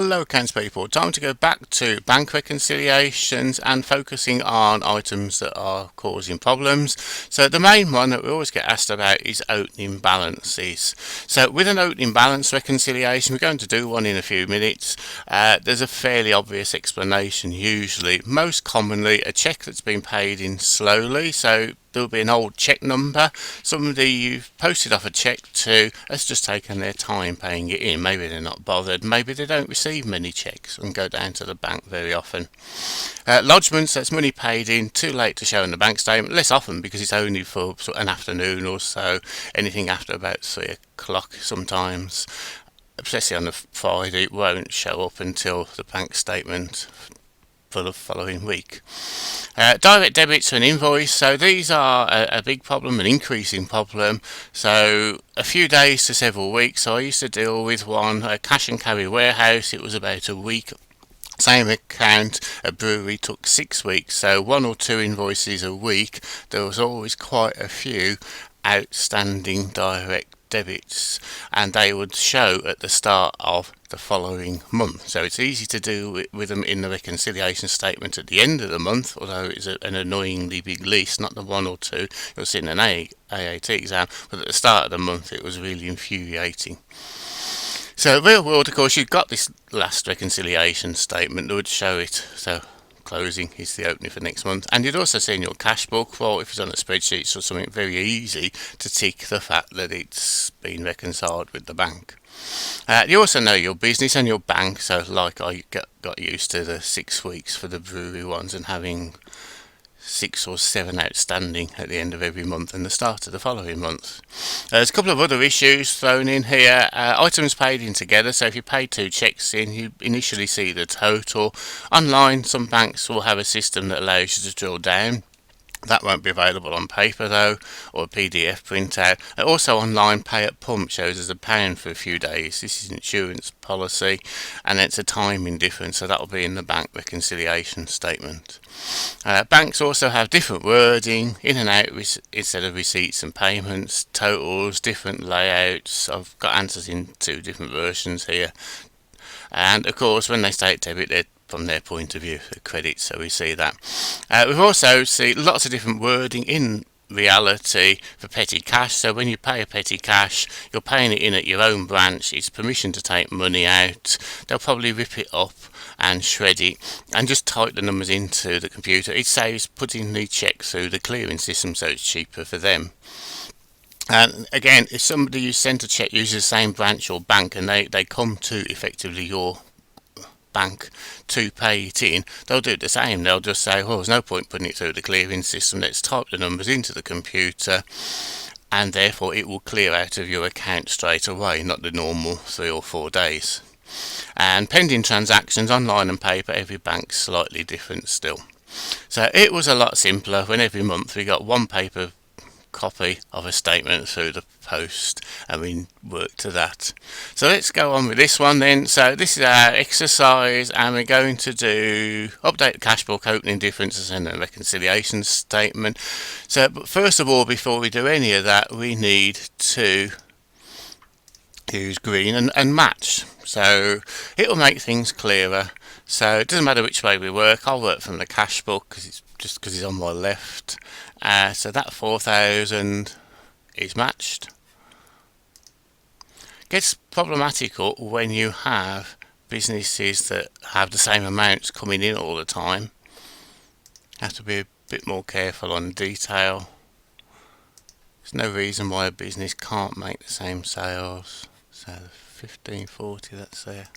Hello accounts people, time to go back to bank reconciliations and focusing on items that are causing problems. So the main one that we always get asked about is opening balances. So with an opening balance reconciliation, we're going to do one in a few minutes. There's a fairly obvious explanation usually. Most commonly a cheque that's been paid in slowly, so there'll be an old cheque number. Somebody you've posted off a cheque to has just taken their time paying it in. Maybe they're not bothered. Maybe they don't receive many cheques and go down to the bank very often. Lodgements, that's money paid in too late to show in the bank statement. Less often because it's only for sort of an afternoon or so. Anything after about 3 o'clock sometimes. Especially on a Friday, it won't show up until the bank statement for the following week. Direct debits and invoice, so these are a big problem, an increasing problem. So a few days to several weeks. So I used to deal with one, a cash and carry warehouse. It was about a week. Same account, a brewery took 6 weeks, so 1 or 2 invoices a week. There was always quite a few outstanding direct debits, and they would show at the start of the following month. So it's easy to do with them in the reconciliation statement at the end of the month, although it's an annoyingly big list, not the 1 or 2 you'll see in an AAT exam, but at the start of the month it was really infuriating. So real world, of course, you've got this last reconciliation statement that would show it. So closing is the opening for next month, and you'd also see in your cash book, well, if it's on a spreadsheet or something, very easy to tick the fact that it's been reconciled with the bank. You also know your business and your bank, so like I got used to the 6 weeks for the brewery ones and having 6 or 7 outstanding at the end of every month and the start of the following month. There's a couple of other issues thrown in here. Items paid in together, so if you pay 2 cheques in, you initially see the total. Online, some banks will have a system that allows you to drill down. That won't be available on paper though, or a PDF printout. Also online, pay at pump shows as £1 for a few days. This is an insurance policy, and it's a timing difference, so that will be in the bank reconciliation statement. Banks also have different wording, in and out instead of receipts and payments, totals, different layouts. I've got answers in 2 different versions here. And of course, when they state debit, they're from their point of view, the credit, so we see that. We've also seen lots of different wording in reality for petty cash. So when you pay a petty cash, you're paying it in at your own branch. It's permission to take money out. They'll probably rip it up and shred it and just type the numbers into the computer. It saves putting the cheque through the clearing system, so it's cheaper for them. And again, if somebody you sent a cheque uses the same branch or bank and they come to effectively your bank to pay it in, they'll do the same. They'll just say, well, there's no point putting it through the clearing system, let's type the numbers into the computer, and therefore it will clear out of your account straight away, not the normal 3 or 4 days. And pending transactions, online and paper, every bank's slightly different still. So it was a lot simpler when every month we got one paper copy of a statement through the post, and we work to that. So let's go on with this one then. So this is our exercise, and we're going to do update the cash book, opening differences, and a reconciliation statement. So but first of all, before we do any of that, we need to use green and match, so it will make things clearer. So it doesn't matter which way we work. I'll work from the cash book because it's on my left. So that 4,000 is matched. Gets problematical when you have businesses that have the same amounts coming in all the time. Have to be a bit more careful on detail. There's no reason why a business can't make the same sales. So 1540, that's there.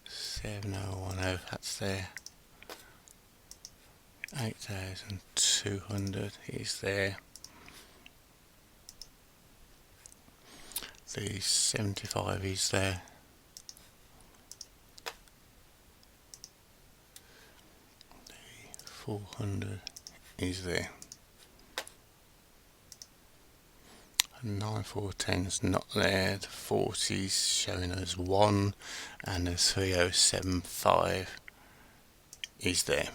7010, that's there. 8,200 is there. The 75 is there. The 400 is there. 9410 is not there. The 40 is showing as 1, and the 3075 is there.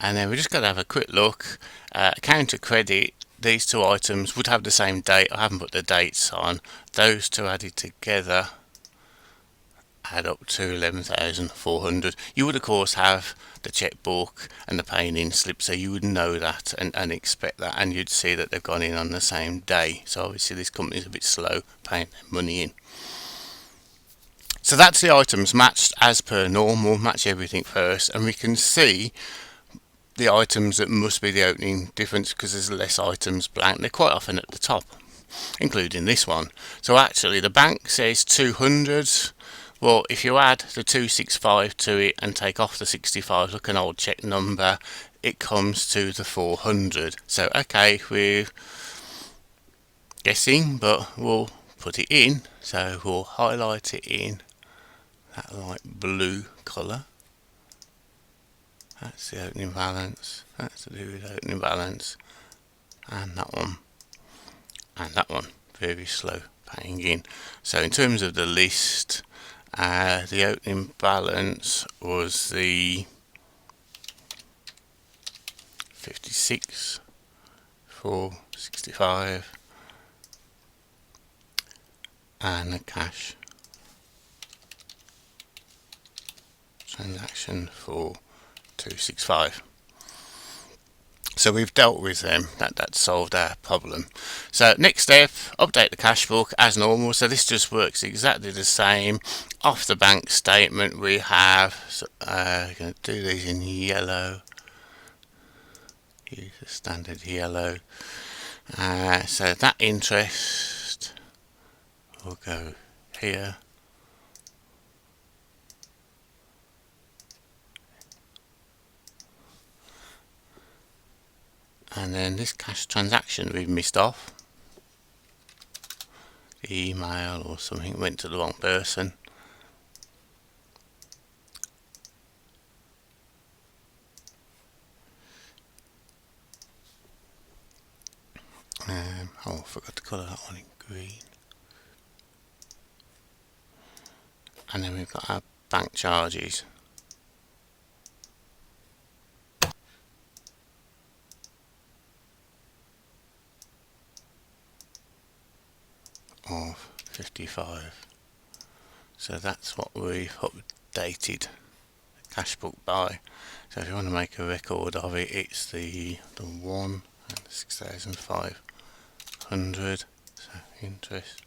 And then we're just going to have a quick look. Account to credit these two items would have the same date. I haven't put the dates on. Those two added together add up to 11,400. You would of course have the checkbook and the paying in slip, so you would know that and expect that, and you'd see that they've gone in on the same day. So obviously this company is a bit slow paying their money in. So that's the items matched as per normal. Match everything first, and we can see the items that must be the opening difference because there's less items blank. They're quite often at the top, including this one. So actually the bank says 200. Well, if you add the 265 to it and take off the 65, look, an old check number, it comes to the 400. So okay, we're guessing, but we'll put it in. So we'll highlight it in that light blue colour. That's the opening balance. That's to do with opening balance. And that one. And that one. Very slow paying in. So in terms of the list, the opening balance was the 56, 465, and the cash transaction for 265. So we've dealt with them. That solved our problem. So next step, update the cash book as normal. So this just works exactly the same. Off the bank statement we have, we're going to do these in yellow. Use the standard yellow. So that interest will go here. And then this cash transaction we've missed off. The email or something went to the wrong person. Oh, I forgot to colour that one in green. And then we've got our bank charges. Of 55. So that's what we've updated the cash book by. So if you want to make a record of it, it's the 1 and 6,500. So interest.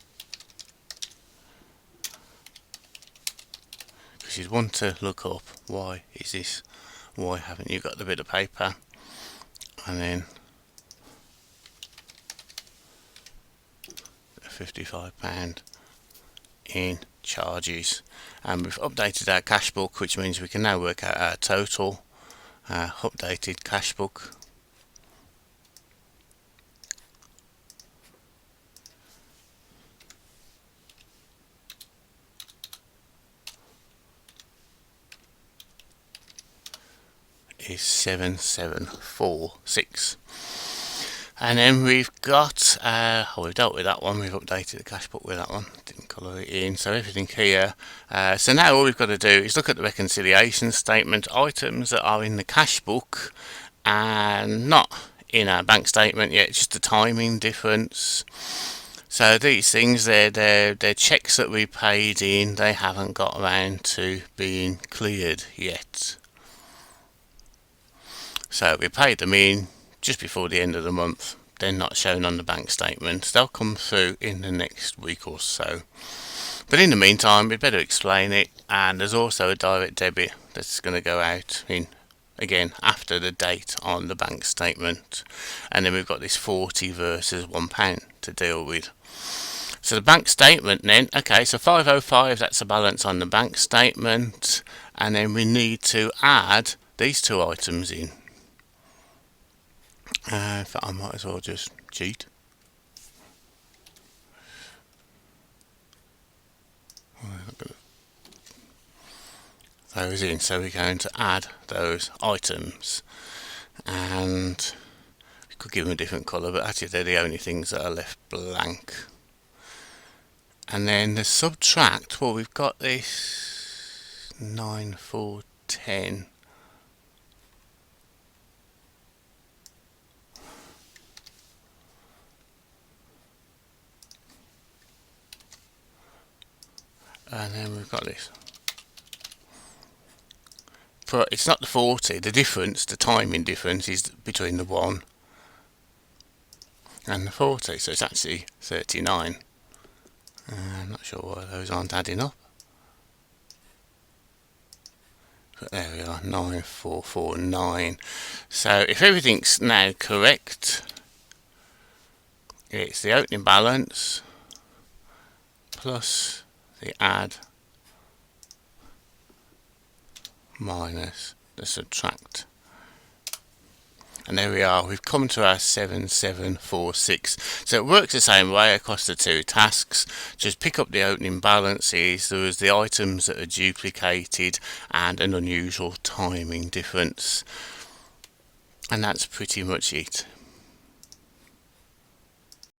Because you'd want to look up why is this, why haven't you got the bit of paper, and then £55 in charges. And we've updated our cash book, which means we can now work out our total. Updated cash book is 7746. And then we've got, we've dealt with that one, we've updated the cash book with that one, didn't colour it in, so everything here. So now all we've got to do is look at the reconciliation statement, items that are in the cash book and not in our bank statement yet, just the timing difference. So these things, they're checks that we paid in, they haven't got around to being cleared yet. So we paid them in just before the end of the month. They're not shown on the bank statement. They'll come through in the next week or so. But in the meantime, we better explain it. And there's also a direct debit that's going to go out in, again, after the date on the bank statement. And then we've got this 40 versus £1 to deal with. So the bank statement then, okay, so 505, that's the balance on the bank statement. And then we need to add these two items in. In fact, I might as well just cheat. Those in, so we're going to add those items, and we could give them a different colour, but actually they're the only things that are left blank. And then the subtract, well, we've got this 9410. and then we've got this. But it's not the 40, the difference, the timing difference is between the 1 and the 40, so it's actually 39. I'm not sure why those aren't adding up. But there we are, 9449. So if everything's now correct, it's the opening balance plus the add minus the subtract. And there we are, we've come to our 7746. So it works the same way across the two tasks. Just pick up the opening balances, there was the items that are duplicated and an unusual timing difference. And that's pretty much it.